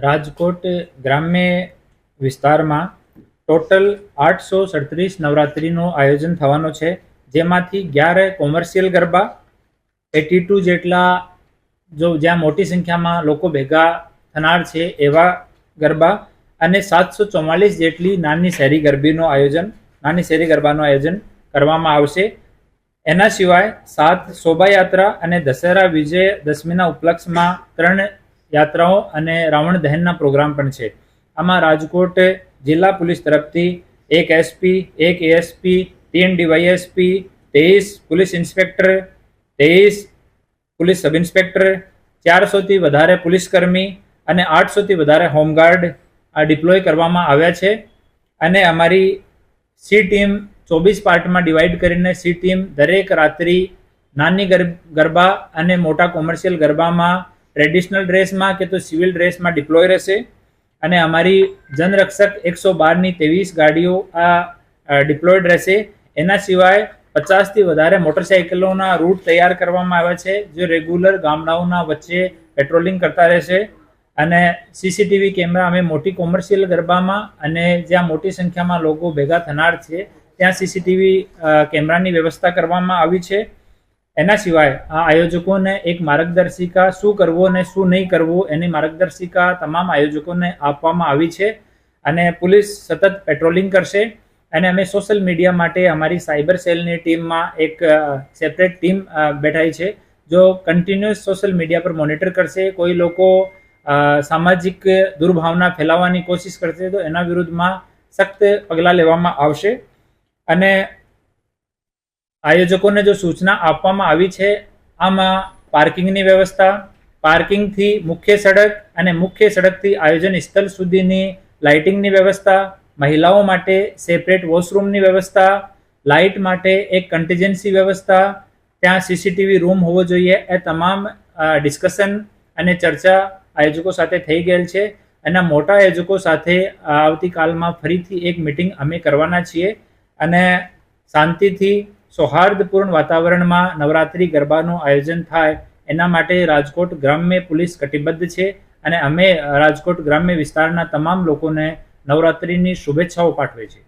રાજકોટ ગ્રામ્ય વિસ્તારમાં ટોટલ 837 નવરાત્રિનું આયોજન થવાનું છે, જેમાંથી 11 કોમર્શિયલ ગરબા, 82 જેટલા જ્યાં મોટી સંખ્યામાં લોકો ભેગા થનાર છે એવા ગરબા અને 744 જેટલી નાની શહેરી ગરબાનું આયોજન કરવામાં આવશે. એના સિવાય 7 શોભાયાત્રા અને દશેરા વિજયદશમીના ઉપલક્ષમાં 3 યાત્રાઓ અને રાવણ દહનના પ્રોગ્રામ પણ છે. આમાં રાજકોટ જિલ્લા પોલીસ તરફથી 1 SP, 1 ASP, 3 DySP, 23 police inspector, 23 police sub inspector, 400થી વધારે પોલીસકર્મી અને 800થી વધારે હોમગાર્ડ ડિપ્લોય કરવામાં આવ્યા છે. અને અમારી સી ટીમ 24 પાર્ટમાં ડિવાઈડ કરીને સી ટીમ દરેક રાત્રિ નાની ગરબા અને મોટા કોમર્શિયલ ગરબામાં ટ્રેડિશનલ ડ્રેસમાં કે તો સિવિલ ડ્રેસમાં ડિપ્લોય રહેશે. અને અમારી જનરક્ષક 112ની 23 ગાડીઓ ડિપ્લોયડ રહેશે. એના સિવાય 50થી વધારે મોટરસાઇકલોના રૂટ તૈયાર કરવામાં આવ્યા છે, જે રેગ્યુલર ગામડાઓના વચ્ચે પેટ્રોલિંગ કરતા રહેશે. અને સીસીટીવી કેમેરા અમે મોટી કોમર્શિયલ ગરબામાં અને જ્યાં મોટી સંખ્યામાં લોકો ભેગા થનાર છે ત્યાં સીસીટીવી કેમેરાની વ્યવસ્થા કરવામાં આવી છે. એના સિવાય આ આયોજકોને એક માર્ગદર્શિકા શું કરવું અને શું નહીં કરવું એની માર્ગદર્શિકા તમામ આયોજકોને આપવામાં આવી છે. અને પોલીસ સતત પેટ્રોલિંગ કરશે. અને અમે સોશિયલ મીડિયા માટે અમારી સાયબર સેલની ટીમમાં એક સેપરેટ ટીમ બેઠાઈ છે, જો કન્ટિન્યુઅસ સોશિયલ મીડિયા પર મોનિટર કરશે. કોઈ લોકો સામાજિક દુર્ભાવના ફેલાવવાની કોશિશ કરશે તો એના વિરુદ્ધમાં સખ્ત પગલાં લેવામાં આવશે. અને આયોજકોને જો સૂચના આપવામાં આવી છે, આમાં પાર્કિંગની વ્યવસ્થા, પાર્કિંગથી મુખ્ય સડક અને મુખ્ય સડકથી આયોજન સ્થળ સુધીની લાઇટિંગની વ્યવસ્થા, મહિલાઓ માટે સેપરેટ વોશરૂમની વ્યવસ્થા, લાઇટ માટે એક કન્ટીજન્સી વ્યવસ્થા, ત્યાં સીસીટીવી રૂમ હોવો જોઈએ, એ તમામ ડિસ્કશન અને ચર્ચા આયોજકો સાથે થઈ ગયેલ છે. એના મોટા આયોજકો સાથે આવતીકાલમાં ફરીથી એક મિટિંગ અમે કરવાના છીએ. અને શાંતિથી સૌહાર્દપૂર્ણ વાતાવરણમાં નવરાત્રિ ગરબાનું આયોજન થાય એના માટે રાજકોટ ગ્રામ્ય પોલીસ કટિબદ્ધ છે. અને અમે રાજકોટ ગ્રામ્ય વિસ્તારના તમામ લોકોને નવરાત્રિની શુભેચ્છાઓ પાઠવે છે.